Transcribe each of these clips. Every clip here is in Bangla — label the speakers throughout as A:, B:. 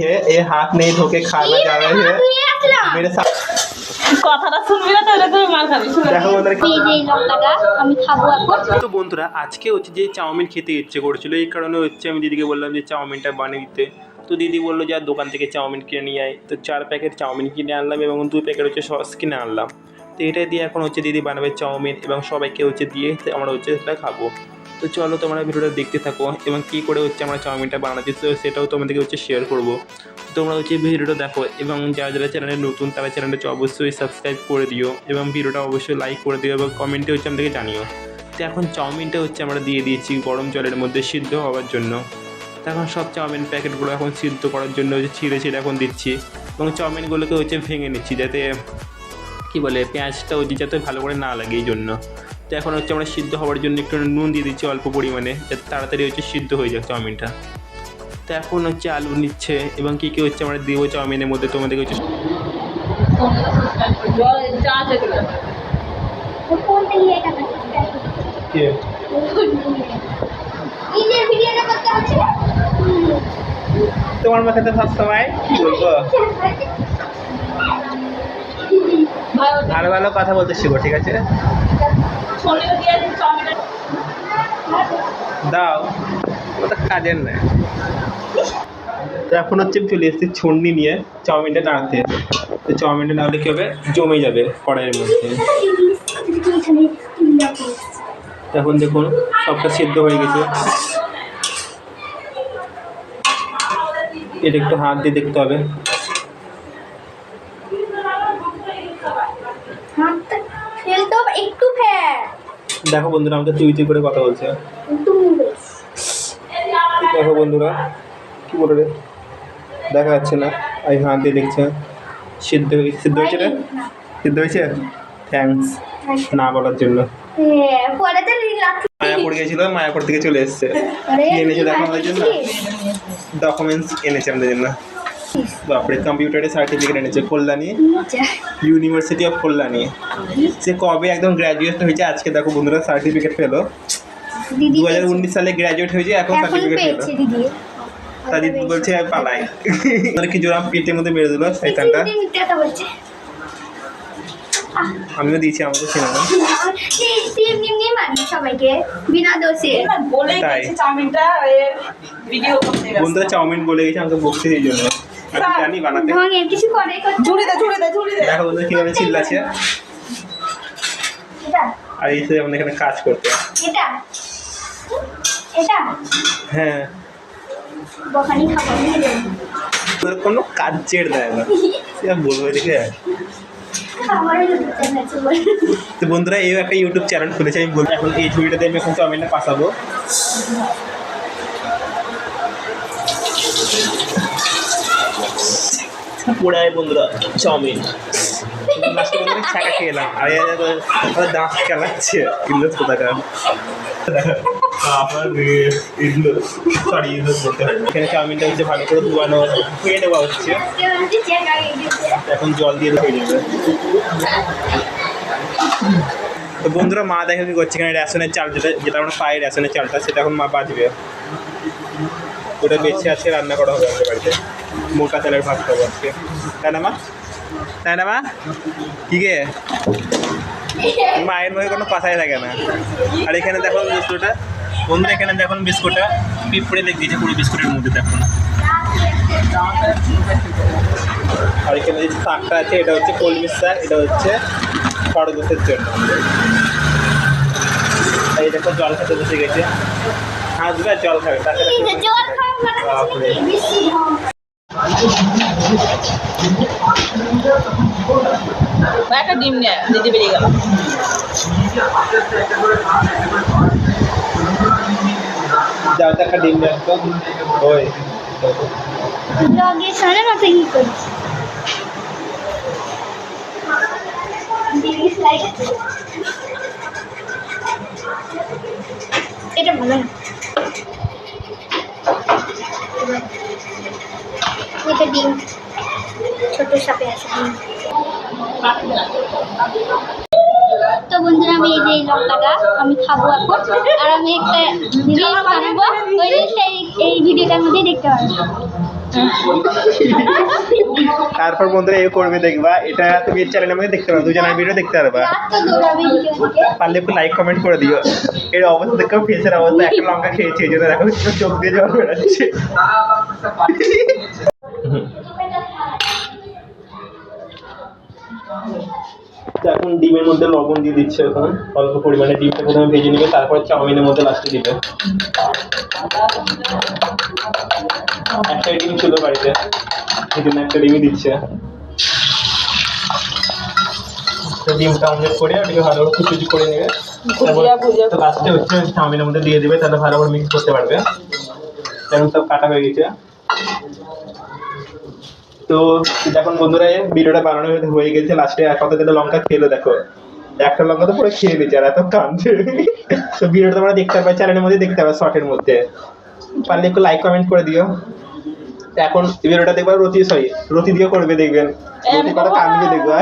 A: है ये हाथ नहीं धो के खाना जा रहे हैं मेरे साथ
B: কথাটা শুনবি না তাহলে তুমি মার খাবি।
A: দেখো বন্ধুরা
C: এই যে লঙ্কাটা আমি খাবো এখন।
A: তো বন্ধুরা আজকে হচ্ছে যে চাউমিন খেতে ইচ্ছে করছিল, এই কারণে হচ্ছে আমি দিদিকে বললাম যে চাউমিনটা বানিয়ে দিতে। তো দিদি বললো যে আর দোকান থেকে চাউমিন কিনে নিয়ে আয়। তো 4 প্যাকেট চাউমিন কিনে আনলাম এবং 2 প্যাকেট হচ্ছে সস কিনে আনলাম। তো এটাই দিয়ে এখন হচ্ছে দিদি বানাবে চাউমিন এবং সবাইকে হচ্ছে দিয়ে আমরা হচ্ছে সেটা খাবো। তো চলো তোমরা ভিডিওটা দেখতে থাকো এবং কী করে হচ্ছে আমরা চাউমিনটা বানাচ্ছি তো সেটাও তোমাদেরকে হচ্ছে শেয়ার করবো। তোমরা হচ্ছে ভিডিওটা দেখো এবং যারা যারা চ্যানেলে নতুন তারা চ্যানেলটা অবশ্যই সাবস্ক্রাইব করে দিও এবং ভিডিওটা অবশ্যই লাইক করে দিও এবং কমেন্টে হচ্ছে আমাদেরকে জানিও। তো এখন চাউমিনটা হচ্ছে আমরা দিয়ে দিয়েছি গরম জলের মধ্যে সিদ্ধ হওয়ার জন্য। তো এখন সব চাউমিন প্যাকেটগুলো এখন সিদ্ধ করার জন্য হচ্ছে ছিঁড়ে ছিঁড়ে এখন দিচ্ছি এবং চাউমিনগুলোকে হচ্ছে ভেঙে নিচ্ছি যাতে কী বলে পেঁয়াজটা হচ্ছে যাতে ভালো করে না লাগে এই জন্য। তো এখন হচ্ছে আমরা সিদ্ধ হওয়ার জন্য একটু নুন দিয়ে দিচ্ছি অল্প পরিমাণে যাতে তাড়াতাড়ি হচ্ছে সিদ্ধ হয়ে যাক চাউমিনটা। তো এখন হচ্ছে আলু নিচ্ছে এবং কী কী হচ্ছে আমরা দেবো চাউমিনের মধ্যে তোমাদেরকে হচ্ছে তোমার মাথায় তো সবসময় কি বলবো ভালো ভালো কথা বলতে শিখো, ঠিক আছে? দাও ওটা কাজের নেই। তো এখন হচ্ছে চলে এসেছি ছন্নি নিয়ে চাউমিনটা নাড়াতে। তো চাউমিনটা নাড়লে কী হবে, জমে যাবে কড়াইয়ের মধ্যে। এখন দেখুন সবটা সিদ্ধ হয়ে গেছে। এটা একটু হাত দিয়ে দেখতে হবে। দেখো বন্ধুরা আমাকে তুই তুই করে কথা বলছে। দেখো বন্ধুরা কি বলে রে, দেখা যাচ্ছে না, আমি হাত দিয়ে দেখছে। সিদ্ধ হয়েছে রে, সিদ্ধ হয়েছে। থ্যাঙ্কস না বলার জন্য। মায়াপুর গেছিল, মায়াপুর থেকে চলে এসছে। কি এনেছে দেখো আমাদের জন্য, ডকুমেন্টস এনেছে আমাদের জন্য। বাপরে কম্পিউটারের সার্টিফিকেট এনেছে কল্যাণী ইউনিভার্সিটি অফ কল্যাণী। সে কবে একদম গ্র্যাজুয়েট হয়েছে, আজকে দেখো বন্ধুরা সার্টিফিকেট পেলো। 2019 সালে গ্র্যাজুয়েট হয়েছে, এখন সার্টিফিকেট পেলো। তা দিদি বলছে পালাই কি জোরাম পেটের মধ্যে মেরে দিল শয়তানটা। আমিও দিয়েছি, আমাকে ছিল না
C: সবাইকে বিনা দোষে
A: তাই বন্ধুরা চাউমিন বলে গেছে আমাকে বকছে এই জন্য। আমি জানি বানাতে।
C: কিছু করে
A: দেখো বন্ধুরা কিভাবে চিল্লাচ্ছে আর এই আমাদের এখানে কাজ করতে।
C: এটা এটা
A: হ্যাঁ
C: বখানি খাবার
A: কোনো কাজ ছেড়ে দেয় না, সে বলবো দেখে। তো বন্ধুরা এই একটা ইউটিউব চ্যানেল খুলেছে, আমি বলবো এখন এই ছবিটাতে আমি এখন চাউমিনটা পাঠাবো। পোড়ায় বন্ধুরা চাউমিন ছাকা খেলাম আর দাঁত খেলাচ্ছে ইন্দ্র কোথাকার। এখানে চাউমিনটা হচ্ছে ভালো করে ধোয়ানো ধুয়ে নেওয়া হচ্ছে। এখন জল দিয়ে ধুয়ে যাবে। তো বন্ধুরা মা দেখো কি করছে, এখানে রেশনের চাল যেটা আমরা পাই রেশনের চালটা, সেটা এখন মা বাজবে। ওটা বেছে আজকে রান্না করা হবে আমাদের বাড়িতে, মোটা চালের ভাত খাবো আজকে। তাই না মা, তাই না মা? কি গে মায়ের মুখে কোনো কথাই থাকে না। আর এখানে দেখো বিস্কুটটা বন্ধুরা, এখানে দেখুন বিস্কুটটা পিঁপড়ে লেগে দিয়েছে পুরো বিস্কুটের মধ্যে দেখুন। আর এখানে যে শাকটা আছে এটা হচ্ছে কলমির শাক, এটা হচ্ছে খরগোশের জন্য। এই দেখো জল খেতে বসে গেছে, হাসবে জল খাবে।
B: একটা ডিম নেয় দিদি বেরিয়ে গেল।
A: যাও একটা ডিম নেয় তো ওই
C: ব্লগে সারা মাথা কি করছিস? এটা ভালো না, এটা ডিম ছোট সাপে আছে। তো বন্ধুরা আমি এই যে লঙ্কাটা আমি খাবো এখন, আর আমি একটা রিলস বানাবো, ওই রিলসটা এই ভিডিওটার মধ্যে দেখতে পারবো।
A: তারপর বন্ধুরা এ করবে দেখবা, এটা তুমি এর চ্যানেলের মধ্যে দেখতে পারো, দুজনের ভিডিও দেখতে পারবা।
C: রাত তো দৌড়াবে এদিকে ওদিকে।
A: পারলে একটু লাইক কমেন্ট করে দিও। এর অবস্থা দেখো, ফেসের অবস্থা, একটা লঙ্কা খেয়েছে এই জন্য দেখো চোখ দিয়ে জল বেরোচ্ছে। এখন ডিমের মধ্যে লবণ দিয়ে দিচ্ছে, এখন অল্প পরিমাণে ডিমটা প্রথমে ভেজে নেবে, তারপর চাউমিনের মধ্যে লাস্টে দিবে। একটা ডিম ছিল বাড়িতে, এই জন্য একটা ডিমই দিচ্ছে। ডিমটা অমলেট করে ওটাকে ভালো করে কুচি করে নেবে, তো লাস্টে হচ্ছে চাউমিনের মধ্যে দিয়ে দেবে, তাহলে ভালো করে মিক্স করতে পারবে। এখন সব কাটা হয়ে গেছে। তো দেখুন বন্ধুরা, ভিডিওটা বানানো হয়ে গেছে, লাস্টে কত দিলে লঙ্কা খেলো দেখো, একটা লঙ্কা তো পুরো খেয়ে দিচ্ছে, আর এত কাঁদছে। তো ভিডিওটা তোমরা দেখতে পাবে, চ্যানেলের মধ্যে দেখতে পাবে, শর্টের মধ্যে। পারলে একটু লাইক কমেন্ট করে দিও। এখন ভিডিওটা দেখবা রতি দিয়ে করবে, দেখবেন রতি কত কাঁদবে দেখবা।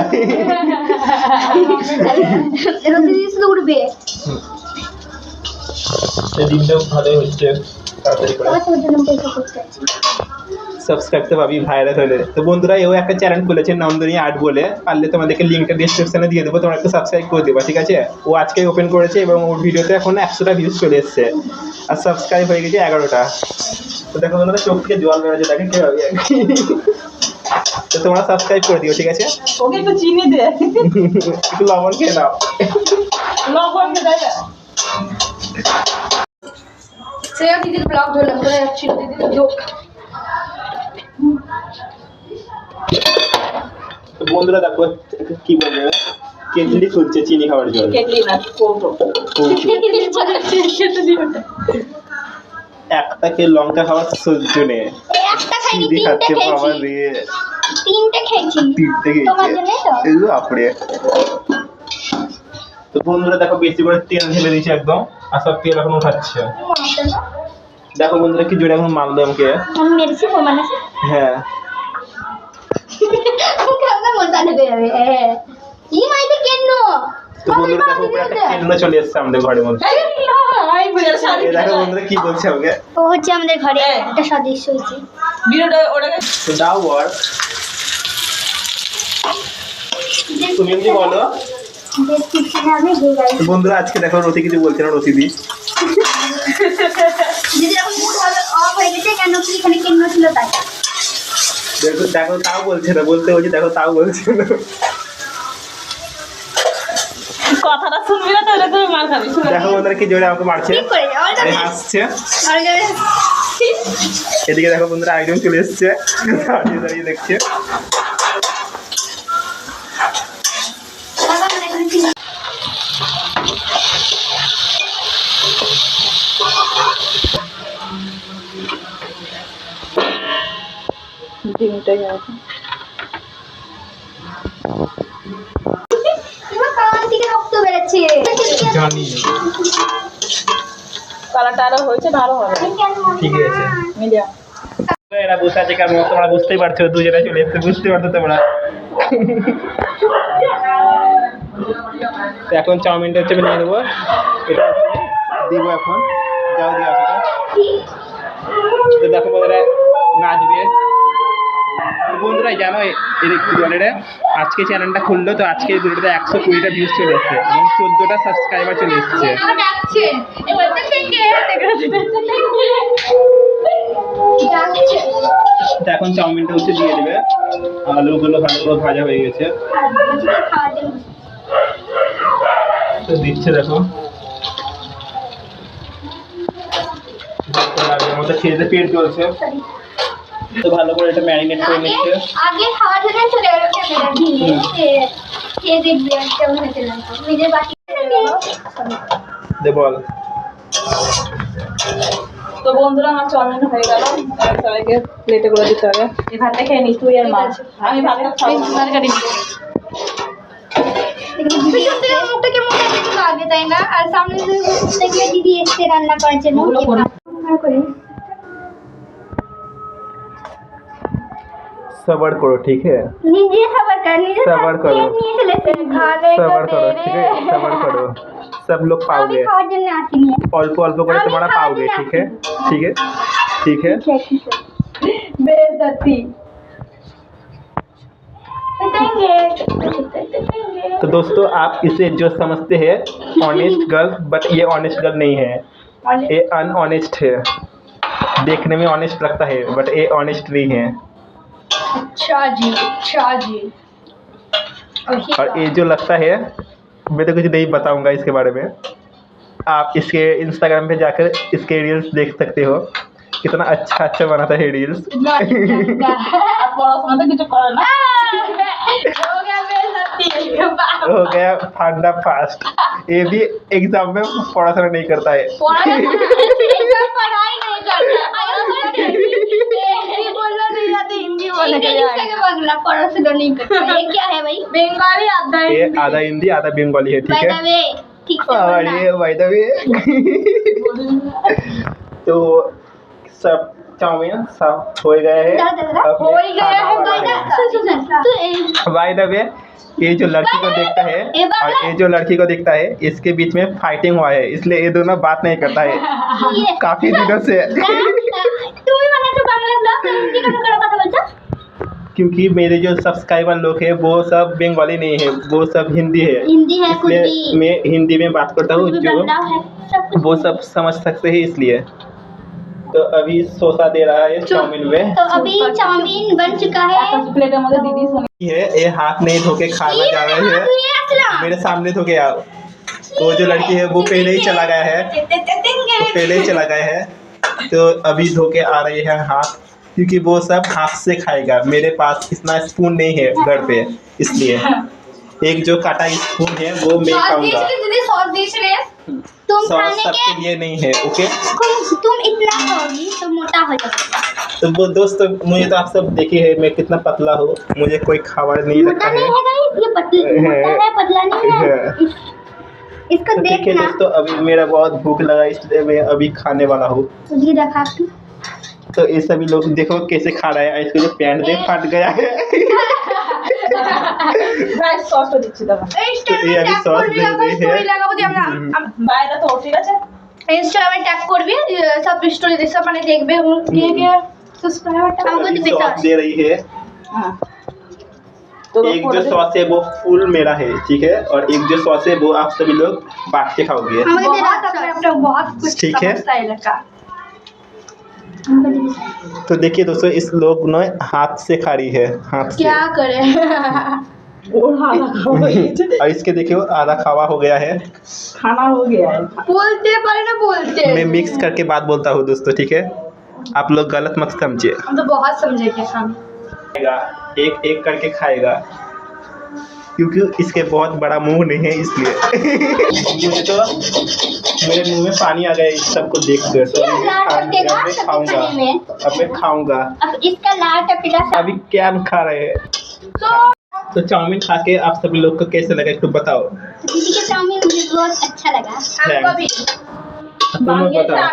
C: রতি দিয়ে শুধু উঠবে।
A: ডিমটাও ভালোই হচ্ছে, তাড়াতাড়ি করে সাবস্ক্রাইব তো ভাবি ভাইরাল হলে। তো বন্ধুরা, এও একটা চ্যানেল খুলেছে নন্দনী আর্ট বলে, পারলে তোমাদেরকে লিঙ্কটা ডিসক্রিপশনে দিয়ে দেবো, তোমরা একটু সাবস্ক্রাইব করে দেবা, ঠিক আছে? ও আজকে ওপেন করেছে এবং ওর ভিডিওতে এখন 100টা ভিউজ চলে এসছে, আর সাবস্ক্রাইব হয়ে গেছে 11টা। তো দেখো বন্ধুরা, চোখ থেকে জল বেরোচ্ছে, দেখে কে হবে। তো তোমরা সাবস্ক্রাইব করে দিও, ঠিক আছে?
B: ওকে একটু চিনি দে,
A: একটু লবণ খেয়ে নাও।
B: লবণ দে। শ্রেয়া দিদির ব্লগ ধরলাম, ধরে যাচ্ছিল দিদির জোক।
A: তো বন্ধুরা দেখো কি বলবে, কেটলি খুলছে চিনি খাওয়ার জন্য।
B: কেটলি না, কৌটো।
A: একটাকে লঙ্কা খাওয়ার সহ্য নেই,
C: একটা খাইনি,
A: চিনি খাচ্ছে বাবা রে।
C: তিনটে খেয়েছি।
A: তিনটে
C: তোমার
A: খেয়েছে,
C: জন্যই তো।
A: এগুলো আপড়ে। তো বন্ধুরা দেখো, বেশি করে তেল ঢেলে দিয়েছে একদম, আর সব তেল এখন উঠাচ্ছে। দেখো বন্ধুরা কি জোরে এখন মারলো আমাকে।
C: আমি মেরেছি প্রমাণ আছে।
A: হ্যাঁ,
C: কেমন মজা লেগে যাবে। কি মাইতে কেন?
A: তো বন্ধুরা দেখো উপরে একটা কেন্দ্র চলে এসছে আমাদের ঘরের মধ্যে। এই দেখো বন্ধুরা কি বলছে আমাকে।
C: ও হচ্ছে আমাদের ঘরে একটা সদস্য হয়েছে।
B: ভিডিওটা ওটাকে
A: তো দাও ওয়ার্ক, তুমি এমনি বলো।
C: ডেসক্রিপশনে আমি দিয়ে যাই।
A: তো বন্ধুরা আজকে দেখো রতি কিছু বলছে না, রতি দি
C: দিদি এখন মুড অফ হয়ে গেছে, কেন কি এখানে কেন ছিল তাই।
A: দেখো দেখো তাও বলছে না, বলতে বলছি দেখো তাও বলছে না।
B: কথাটা শুনবি না, তাহলে তুমি মার খাবি।
A: দেখো বন্ধুরা কি জোরে আমাকে মারছে,
C: ঠিক করে যাও।
A: এই হাসছে।
C: আর যাবে
A: এদিকে দেখো বন্ধুরা আরেকজন চলে এসছে, দাঁড়িয়ে দাঁড়িয়ে দেখছে।
C: বাবা মানে এখানে ছিল।
B: ডিমটাই আছে।
C: তোমার কান থেকে রক্ত বেরোচ্ছে।
A: জানি,
B: কালারটা আরো হয়েছে না, আরো হবে।
A: ঠিক আছে।
B: মিডিয়াম।
A: এরা বসে আছে কেন, তোমরা বুঝতেই পারছো, দুজনে চলে এসছে, বুঝতে পারছো তোমরা। তো এখন চাউমিনটা হচ্ছে নিয়ে নেবো, এটা হচ্ছে দিব এখন, যাও দিয়ে আসো। তো দেখো বন্ধুরা নাচবে। বন্ধুরা জানো বলে আজকে চ্যানেলটা খুললো, তো আজকে ভিডিওতে 120টা ভিউজ চলে এসছে এবং 14টা সাবস্ক্রাইবার চলে এসছে। তো এখন চাউমিনটা হচ্ছে দিয়ে দেবে, আলুগুলো ভালো করে ভাজা হয়ে গেছে, তো দিচ্ছে দেখো। আমাদের খেতে পেট চলছে, তো ভালো করে এটা ম্যারিনেট করে নিচ্ছে।
C: আগে খাওয়ার জন্য চলে গেল ক্যামেরা দিয়ে, খেয়ে দেখবে কেমন হয়েছে না। নিজের বাটি
A: দে বল।
B: তো বন্ধুরা আমার চাউমিন হয়ে গেল, সবাইকে প্লেটে করে দিতে হবে। এই ভাতটা খেয়ে নিস তুই আর মা, আমি ভাতটা খাবো। তরকারি
C: মুখটা কেমন লাগে তাই না? আর সামনে দেখলে দিদি এসছে রান্না করার জন্য।
A: सबर करो ठीक है,
C: নিজে সবার कर, নিজে
A: सबर करो,
C: নিয়ে চলে এসেছে খানে
A: सबर करो ठीक है, सबर करो, सब लोग
C: আমি
A: पाओगे,
C: খাওয়ার জন্য আসিনি।
A: अल्प अल्प করে তোমরা পাওगे, ठीक है ठीक है ठीक है।
B: बेइज्जती।
A: तो दोस्तों आप इसे जो समझते हैं ऑनेस्ट गर्ल, बट ये ऑनेस्ट गर्ल नहीं है, ये अनऑनेस्ट है। देखने में ऑनेस्ट लगता है बट ये ऑनेस्ट नहीं है।
C: अच्छा जी, अच्छा जी।
A: और ये जो लगता है, मैं तो कुछ नहीं बताऊंगा इसके बारे में। आप इसके इंस्टाग्राम पे जाकर इसके रील्स देख सकते हो, कितना अच्छा अच्छा बनाता है रील्स।
B: आप पढ़ाशোना तो কিছু করে না। हो गया बेइज्जती।
A: हो गया फंडा फास्ट। ये भी एग्जाम में पढ़ाशोना नहीं करता है।
C: पढ़ाई नहीं करता। हिंदी बोलना नहीं आती, हिंदी बोलना पढ़ाशोना नहीं करता। ये क्या है भाई?
B: बंगाली आता है।
A: ये आधा हिंदी आधा बंगाली है, ठीक है।
C: ठीक से
A: और
C: बोलना।
A: ये बाय द वे तो सब चाउमीन सब हो गया है।
C: हो ही गया है
A: बाय द वे ये जो लड़की को देखता है और ये जो लड़की को देखता है, इसके बीच में फाइटिंग हुआ है, इसलिए ये दोनों बात नहीं करता है काफी दिनों से।
C: তুমি বানাচ্ছো বাংলা ব্লগ, তুমি হিন্দি কেন করে কথা বলছো?
A: क्योंकि मेरे जो सब्सक्राइबर लोग हैं वो सब बंगाली नहीं है, वो सब हिंदी है,
C: हिंदी है कुछ
A: इसलिए
C: भी,
A: मैं हिंदी में बात करता हूँ
C: कुछ भी
A: जो
C: बदलाव है, सब कुछ।
A: वो सब समझ सकते हैं, इसलिए। तो अभी सोसा दे रहा है चाउमीन में।
C: तो अभी चाउमीन बन चुका है।
B: प्लेटेর মধ্যে দিদি শুনি
A: ये हाथ नहीं धो के खाना जा रहे हैं,
C: तू ये असला।
A: मेरे सामने धो के आओ। वो जो लड़की है वो पहले ही चला गया है, वो पहले ही चला गया है, तो अभी धो के आ रही है हाथ, क्योंकि वो सब हाथ से खाएगा। मेरे पास इतना स्पून नहीं है घर पे, इसलिए एक जो काटा स्पून है वो मैं खाऊंगा।
C: तुम
A: सॉस
C: खाने के
A: सबके लिए नहीं है, ओके।
C: तुम इतना खाओगी तो मोटा हो जाओगे।
A: तो वो दोस्तों मुझे तो आप सब देखे है मैं कितना पतला हूँ, मुझे कोई खावर नहीं
C: मोटा
A: लगता
C: नहीं
A: है।
C: है गाइस, ये मोटा है, पतला नहीं है। इसको
A: तो ठीक है
C: देखना।
A: दोस्तों, अभी मेरा बहुत भूख लगा, इसलिए मैं अभी खाने वाला हूँ।
C: ये रखा तू।
A: तो ये सभी लोग देखो कैसे खा रहा है, इसको जो पैंट देख फट गया है।
B: গাইস সসও দিচ্ছি দাদা।
A: तो ये अभी सॉस दे रही है।
B: বাইরে তো ঠিক আছে।
C: ইনস্টাগ্রামে ট্যাগ করবি, সব স্টোরি দেখে মানে দেখবে কে কে সাবস্ক্রাইবারটা আমাকে
A: अभी
C: দিবে।
A: सॉस दे रही है।
B: হ্যাঁ। तो
A: एक जो सॉस है वो फुल मेरा है, ठीक है, और एक जो सॉस है वो आप सभी लोग बांट के खाओगे,
C: আমাকে দে अपने अपना बहुत कुछ
A: ठीक है।
C: समझता है लड़का।
A: तो देखिए दोस्तों इस लोग ने हाथ से खा रही है, हाथ से।
C: क्या करे?
B: ওর হালা খাওয়া হয়েছে।
A: और इसके देखिए आधा खावा हो गया है।
B: खाना हो गया है।
C: बोलते पारे ना बोलते।
A: मैं मिक्स करके बात बोलता हूँ दोस्तों, ठीक है, आप लोग गलत मत समझिए।
C: हम तो बहुत समझेंगे हम।
A: खाएगा, एक एक करके खाएगा, क्योंकि इसके बहुत बड़ा मुंह नहीं है, इसलिए। मुझे तो मेरे मुंह में पानी आ गया इस सबको देख कर। तो
C: ये लाल टपकेगा
A: अब मैं
C: सबके
A: खाऊंगा,
C: खाने में।
A: अब मैं खाऊंगा।
C: अब इसका लाल टपकेगा सब।
A: अभी क्या हम खा रहे हैं। तो चाउमीन खा के आप सभी लोग को कैसे लगा एकटू बताओ।
C: दीदी के चाउमीन मुझे बहुत अच्छा लगा।
A: हमको भी। तुम्हें बताओ,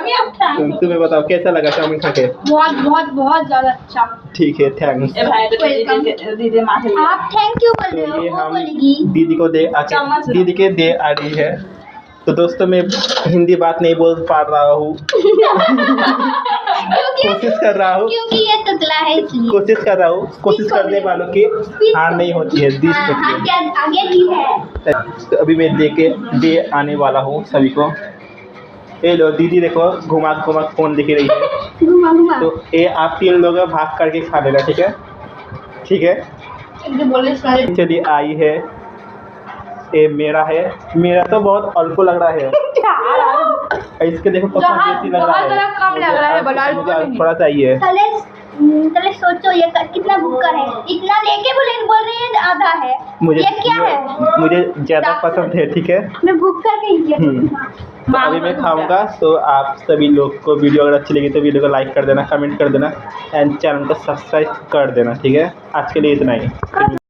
A: तुम्हें बताओ कैसा लगा चाउमीन खा के।
C: बहुत बहुत बहुत ज्यादा अच्छा।
A: ठीक है, थैंक्स।
B: এ ভাই তো দিদি মাঠে
C: आप थैंक यू बोल
A: तो
C: रहे हो,
A: ये
C: वो
A: हम
C: बोलेगी।
A: दीदी को दे आके
B: चम्मच लो।
A: दीदी के दे आ रही है। तो दोस्तों मैं हिंदी बात नहीं बोल पा रहा हूँ, कोशिश कर रहा हूँ,
C: क्योंकि ये तुतला है इसलिए।
A: कोशिश कर रहा हूँ। कोशिश करने वालों की हार नहीं होती है, जीत
C: हाँ,
A: सकती
C: आगे आगे भी है।
A: है। तो अभी मैं दे आने वाला हूँ सभी को। ये लो दीदी देखो घुमा घुमा फोन दिख रही है।
C: घुमा घुमा।
A: तो ये आप 3 लोग भाग करके खा लेना, ठीक है, ठीक है।
C: इनके बोलने से
A: चलिए आई है, ये मेरा है, मेरा तो बहुत अल्प लग रहा है। इसके देखो कितना टेस्टी लग रहा है,
C: कम लग रहा है, बड़ा
A: मुझे थोड़ा चाहिए।
C: पहले सोचो ये कितना भूखा है, इतना लेके बोल रही है आधा है।
A: मुझे
C: ये क्या है?
A: मुझे ज़्यादा पसंद है, ठीक है।
C: मैं भूखा नहीं
A: तो अभी मैं खाऊंगा। तो आप सभी लोग को वीडियो अगर अच्छी लगी तो वीडियो को लाइक कर देना, कमेंट कर देना एंड चैनल को सब्सक्राइब कर देना, ठीक है। आज के लिए इतना ही।